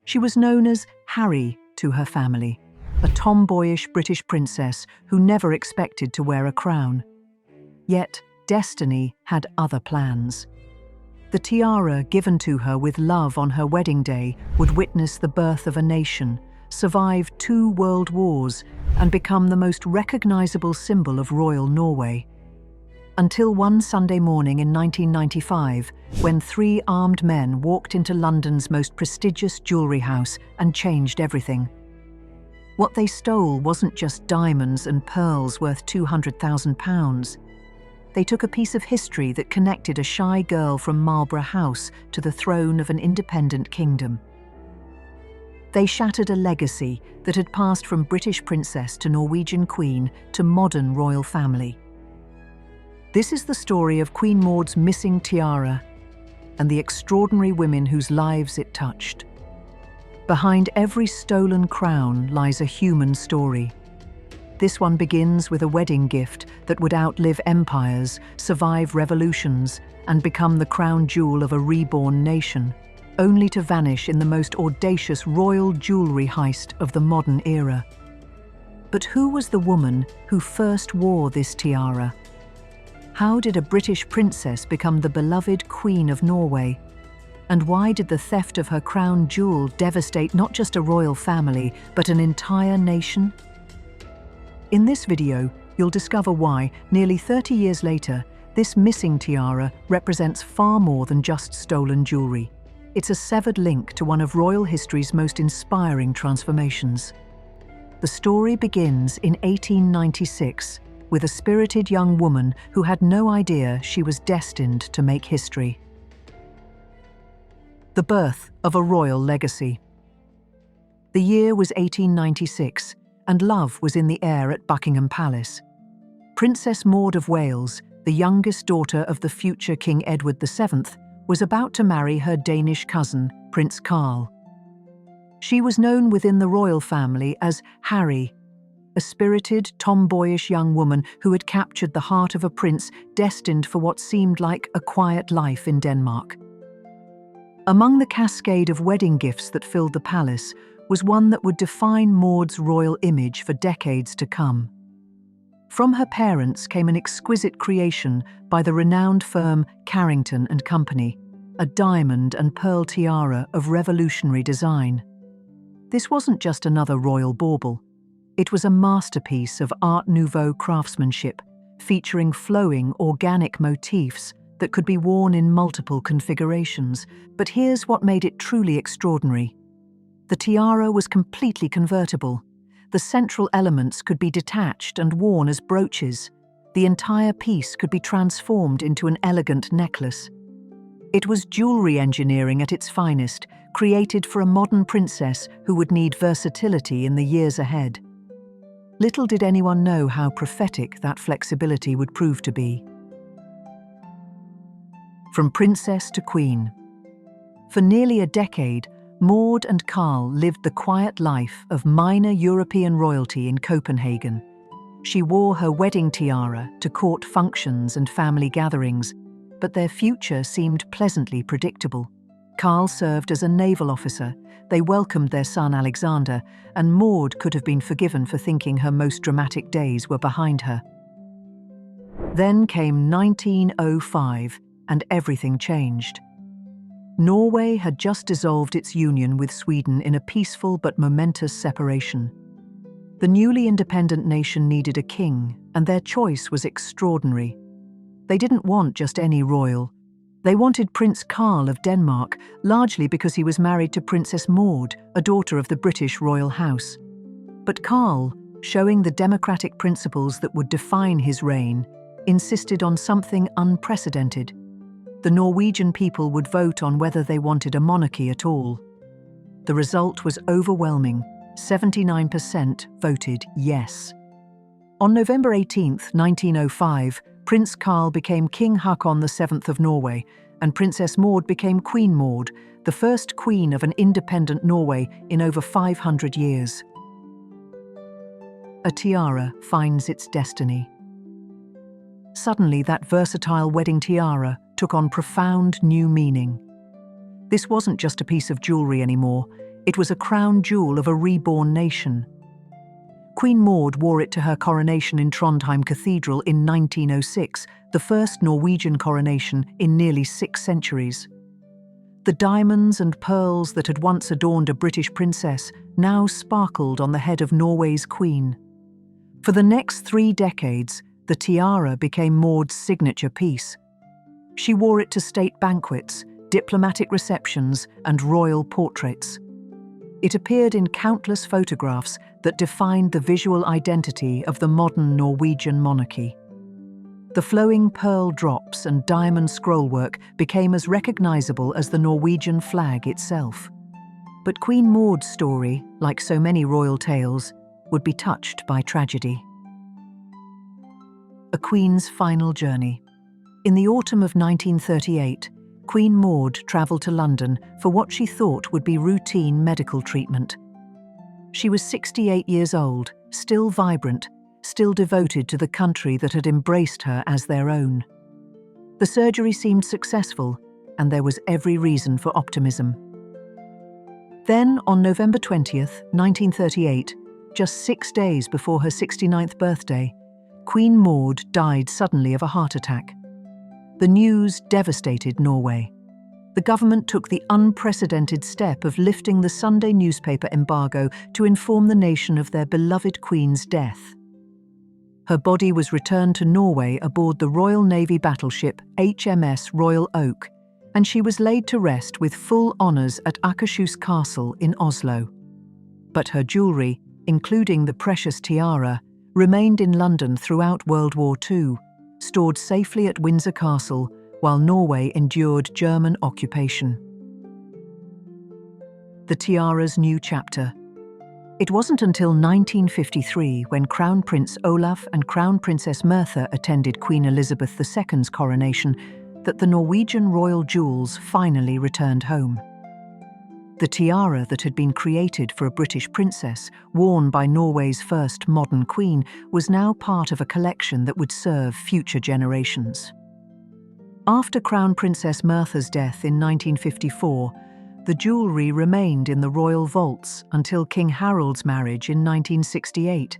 She was known as Harry to her family, a tomboyish British princess who never expected to wear a crown. Yet, destiny had other plans. The tiara given to her with love on her wedding day would witness the birth of a nation, survive 2 world wars, and become the most recognizable symbol of royal Norway. Until one Sunday morning in 1995, when 3 armed men walked into London's most prestigious jewellery house and changed everything. What they stole wasn't just diamonds and pearls worth £200,000. They took a piece of history that connected a shy girl from Marlborough House to the throne of an independent kingdom. They shattered a legacy that had passed from British princess to Norwegian queen to modern royal family. This is the story of Queen Maud's missing tiara and the extraordinary women whose lives it touched. Behind every stolen crown lies a human story. This one begins with a wedding gift that would outlive empires, survive revolutions, and become the crown jewel of a reborn nation, only to vanish in the most audacious royal jewellery heist of the modern era. But who was the woman who first wore this tiara? How did a British princess become the beloved Queen of Norway? And why did the theft of her crown jewel devastate not just a royal family, but an entire nation? In this video, you'll discover why, nearly 30 years later, this missing tiara represents far more than just stolen jewellery. It's a severed link to one of royal history's most inspiring transformations. The story begins in 1896 with a spirited young woman who had no idea she was destined to make history. The birth of a royal legacy. The year was 1896, and love was in the air at Buckingham Palace. Princess Maud of Wales, the youngest daughter of the future King Edward VII, was about to marry her Danish cousin, Prince Carl. She was known within the royal family as Harry, a spirited, tomboyish young woman who had captured the heart of a prince destined for what seemed like a quiet life in Denmark. Among the cascade of wedding gifts that filled the palace was one that would define Maud's royal image for decades to come. From her parents came an exquisite creation by the renowned firm Carrington and Company, a diamond and pearl tiara of revolutionary design. This wasn't just another royal bauble. It was a masterpiece of Art Nouveau craftsmanship, featuring flowing, organic motifs that could be worn in multiple configurations. But here's what made it truly extraordinary. The tiara was completely convertible. The central elements could be detached and worn as brooches. The entire piece could be transformed into an elegant necklace. It was jewelry engineering at its finest, created for a modern princess who would need versatility in the years ahead. Little did anyone know how prophetic that flexibility would prove to be. From princess to queen. For nearly a decade, Maud and Carl lived the quiet life of minor European royalty in Copenhagen. She wore her wedding tiara to court functions and family gatherings, but their future seemed pleasantly predictable. Carl served as a naval officer. They welcomed their son Alexandra, and Maud could have been forgiven for thinking her most dramatic days were behind her. Then came 1905, and everything changed. Norway had just dissolved its union with Sweden in a peaceful but momentous separation. The newly independent nation needed a king, and their choice was extraordinary. They didn't want just any royal. They wanted Prince Carl of Denmark, largely because he was married to Princess Maud, a daughter of the British royal house. But Carl, showing the democratic principles that would define his reign, insisted on something unprecedented. The Norwegian people would vote on whether they wanted a monarchy at all. The result was overwhelming. 79% voted yes. On November 18, 1905, Prince Carl became King Haakon VII of Norway, and Princess Maud became Queen Maud, the first queen of an independent Norway in over 500 years. A tiara finds its destiny. Suddenly, that versatile wedding tiara took on profound new meaning. This wasn't just a piece of jewelry anymore. It was a crown jewel of a reborn nation. Queen Maud wore it to her coronation in Trondheim Cathedral in 1906, the first Norwegian coronation in nearly 6 centuries. The diamonds and pearls that had once adorned a British princess now sparkled on the head of Norway's queen. For the next 3 decades, the tiara became Maud's signature piece. She wore it to state banquets, diplomatic receptions, and royal portraits. It appeared in countless photographs that defined the visual identity of the modern Norwegian monarchy. The flowing pearl drops and diamond scrollwork became as recognizable as the Norwegian flag itself. But Queen Maud's story, like so many royal tales, would be touched by tragedy. A queen's final journey. In the autumn of 1938, Queen Maud travelled to London for what she thought would be routine medical treatment. She was 68 years old, still vibrant, still devoted to the country that had embraced her as their own. The surgery seemed successful, and there was every reason for optimism. Then, on November 20th, 1938, just 6 days before her 69th birthday, Queen Maud died suddenly of a heart attack. The news devastated Norway. The government took the unprecedented step of lifting the Sunday newspaper embargo to inform the nation of their beloved queen's death. Her body was returned to Norway aboard the Royal Navy battleship HMS Royal Oak, and she was laid to rest with full honours at Akershus Castle in Oslo. But her jewellery, including the precious tiara, remained in London throughout World War II, stored safely at Windsor Castle while Norway endured German occupation. The tiara's new chapter. It wasn't until 1953, when Crown Prince Olav and Crown Princess Märtha attended Queen Elizabeth II's coronation, that the Norwegian royal jewels finally returned home. The tiara that had been created for a British princess, worn by Norway's first modern queen, was now part of a collection that would serve future generations. After Crown Princess Märtha's death in 1954, the jewellery remained in the royal vaults until King Harald's marriage in 1968.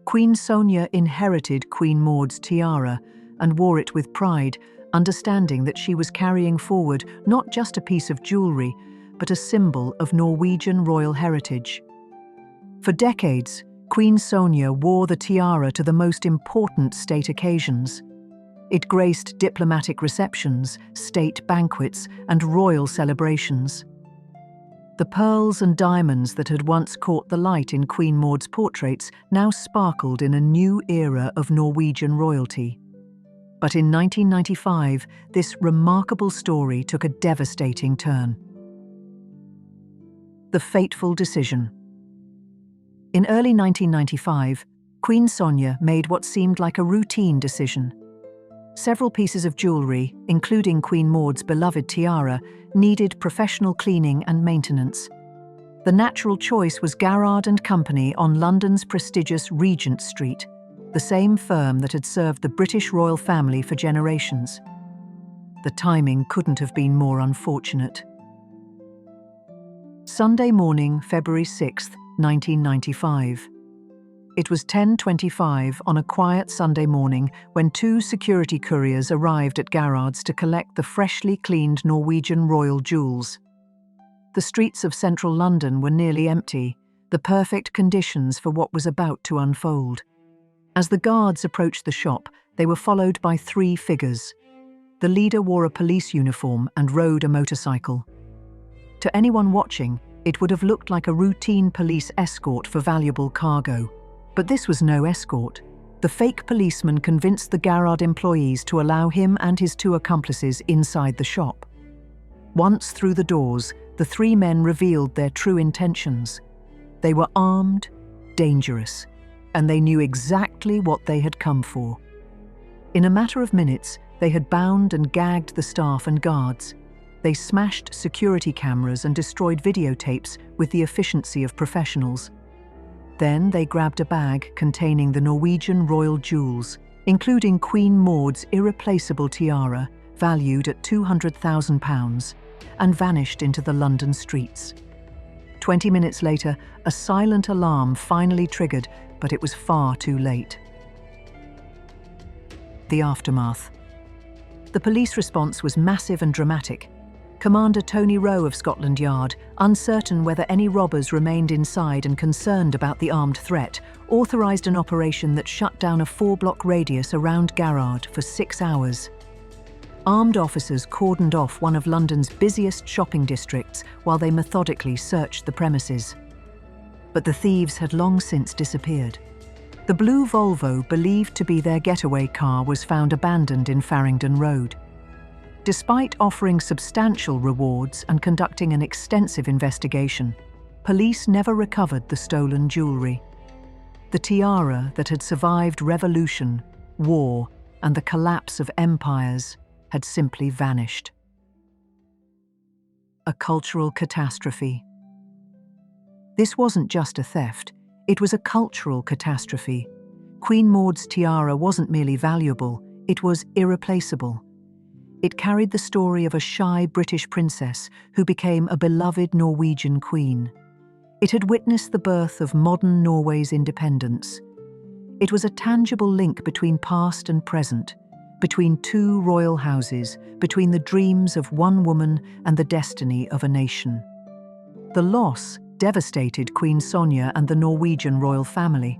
Queen Sonja inherited Queen Maud's tiara and wore it with pride, understanding that she was carrying forward not just a piece of jewellery, but a symbol of Norwegian royal heritage. For decades, Queen Sonja wore the tiara to the most important state occasions. It graced diplomatic receptions, state banquets, and royal celebrations. The pearls and diamonds that had once caught the light in Queen Maud's portraits now sparkled in a new era of Norwegian royalty. But in 1995, this remarkable story took a devastating turn. The fateful decision. In early 1995, Queen Sonja made what seemed like a routine decision. Several pieces of jewellery, including Queen Maud's beloved tiara, needed professional cleaning and maintenance. The natural choice was Garrard and Company on London's prestigious Regent Street, the same firm that had served the British royal family for generations. The timing couldn't have been more unfortunate. Sunday morning, February 6, 1995. It was 10:25 on a quiet Sunday morning when 2 security couriers arrived at Garrard's to collect the freshly cleaned Norwegian royal jewels. The streets of central London were nearly empty, the perfect conditions for what was about to unfold. As the guards approached the shop, they were followed by 3 figures. The leader wore a police uniform and rode a motorcycle. To anyone watching, it would have looked like a routine police escort for valuable cargo. But this was no escort. The fake policeman convinced the Garrard employees to allow him and his 2 accomplices inside the shop. Once through the doors, the 3 men revealed their true intentions. They were armed, dangerous, and they knew exactly what they had come for. In a matter of minutes, they had bound and gagged the staff and guards. They smashed security cameras and destroyed videotapes with the efficiency of professionals. Then they grabbed a bag containing the Norwegian royal jewels, including Queen Maud's irreplaceable tiara, valued at £200,000, and vanished into the London streets. 20 minutes later, a silent alarm finally triggered, but it was far too late. The aftermath. The police response was massive and dramatic. Commander Tony Rowe of Scotland Yard, uncertain whether any robbers remained inside and concerned about the armed threat, authorised an operation that shut down a 4-block radius around Garrard for 6 hours. Armed officers cordoned off one of London's busiest shopping districts while they methodically searched the premises. But the thieves had long since disappeared. The blue Volvo, believed to be their getaway car, was found abandoned in Farringdon Road. Despite offering substantial rewards and conducting an extensive investigation, police never recovered the stolen jewellery. The tiara that had survived revolution, war, and the collapse of empires had simply vanished. A cultural catastrophe. This wasn't just a theft, it was a cultural catastrophe. Queen Maud's tiara wasn't merely valuable, it was irreplaceable. It carried the story of a shy British princess who became a beloved Norwegian queen. It had witnessed the birth of modern Norway's independence. It was a tangible link between past and present, between two royal houses, between the dreams of one woman and the destiny of a nation. The loss devastated Queen Sonja and the Norwegian royal family.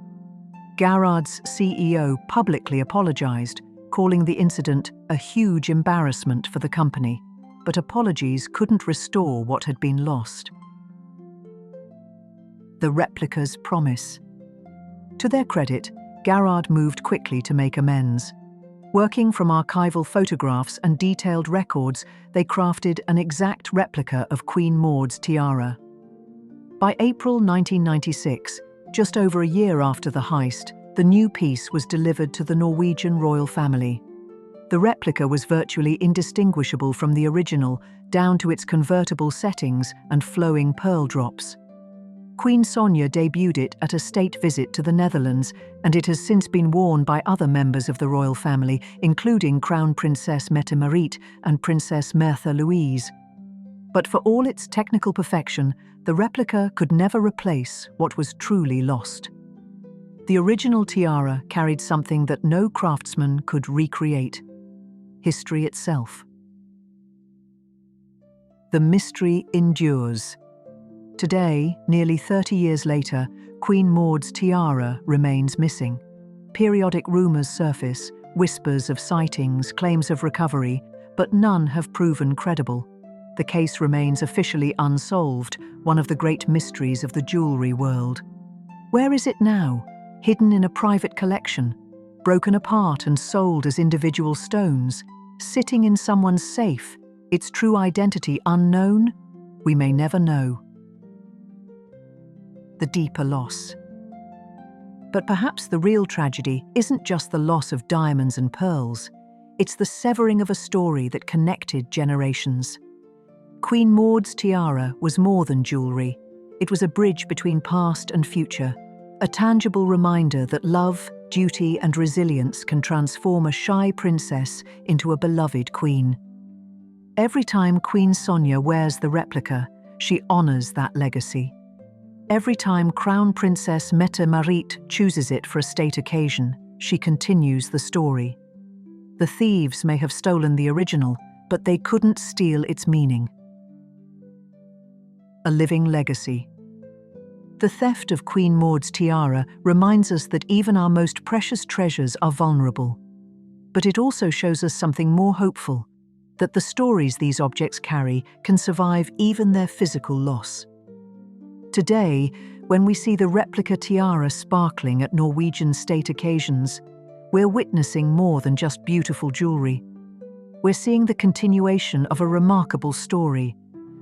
Garrard's CEO publicly apologised, calling the incident a huge embarrassment for the company, but apologies couldn't restore what had been lost. The replica's promise. To their credit, Garrard moved quickly to make amends. Working from archival photographs and detailed records, they crafted an exact replica of Queen Maud's tiara. By April 1996, just over a year after the heist, the new piece was delivered to the Norwegian royal family. The replica was virtually indistinguishable from the original, down to its convertible settings and flowing pearl drops. Queen Sonja debuted it at a state visit to the Netherlands, and it has since been worn by other members of the royal family, including Crown Princess Mette-Marit and Princess Märtha Louise. But for all its technical perfection, the replica could never replace what was truly lost. The original tiara carried something that no craftsman could recreate: history itself. The mystery endures. Today, nearly 30 years later, Queen Maud's tiara remains missing. Periodic rumours surface, whispers of sightings, claims of recovery, but none have proven credible. The case remains officially unsolved, one of the great mysteries of the jewellery world. Where is it now? Hidden in a private collection, broken apart and sold as individual stones, sitting in someone's safe, its true identity unknown? We may never know. The deeper loss. But perhaps the real tragedy isn't just the loss of diamonds and pearls, it's the severing of a story that connected generations. Queen Maud's tiara was more than jewellery. It was a bridge between past and future, a tangible reminder that love, duty, and resilience can transform a shy princess into a beloved queen. Every time Queen Sonja wears the replica, she honours that legacy. Every time Crown Princess Mette-Marit chooses it for a state occasion, she continues the story. The thieves may have stolen the original, but they couldn't steal its meaning. A living legacy. The theft of Queen Maud's tiara reminds us that even our most precious treasures are vulnerable. But it also shows us something more hopeful, that the stories these objects carry can survive even their physical loss. Today, when we see the replica tiara sparkling at Norwegian state occasions, we're witnessing more than just beautiful jewellery. We're seeing the continuation of a remarkable story,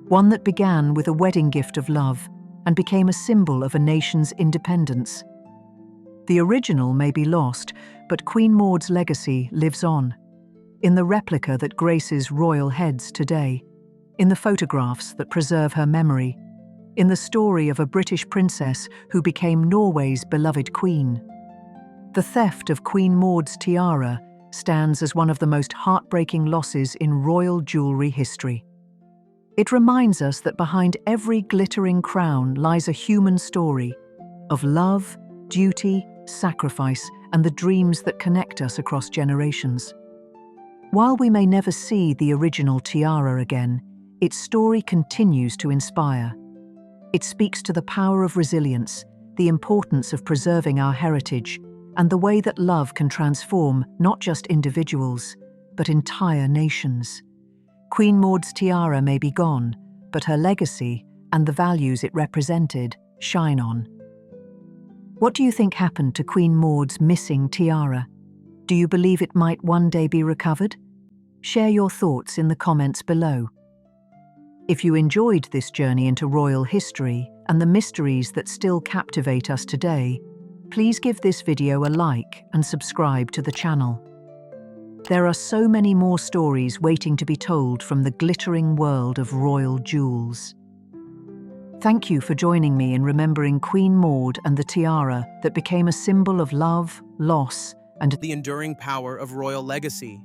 one that began with a wedding gift of love and became a symbol of a nation's independence. The original may be lost, but Queen Maud's legacy lives on. In the replica that graces royal heads today, in the photographs that preserve her memory, in the story of a British princess who became Norway's beloved queen. The theft of Queen Maud's tiara stands as one of the most heartbreaking losses in royal jewellery history. It reminds us that behind every glittering crown lies a human story of love, duty, sacrifice, and the dreams that connect us across generations. While we may never see the original tiara again, its story continues to inspire. It speaks to the power of resilience, the importance of preserving our heritage, and the way that love can transform not just individuals, but entire nations. Queen Maud's tiara may be gone, but her legacy and the values it represented shine on. What do you think happened to Queen Maud's missing tiara? Do you believe it might one day be recovered? Share your thoughts in the comments below. If you enjoyed this journey into royal history and the mysteries that still captivate us today, please give this video a like and subscribe to the channel. There are so many more stories waiting to be told from the glittering world of royal jewels. Thank you for joining me in remembering Queen Maud and the tiara that became a symbol of love, loss, and the enduring power of royal legacy.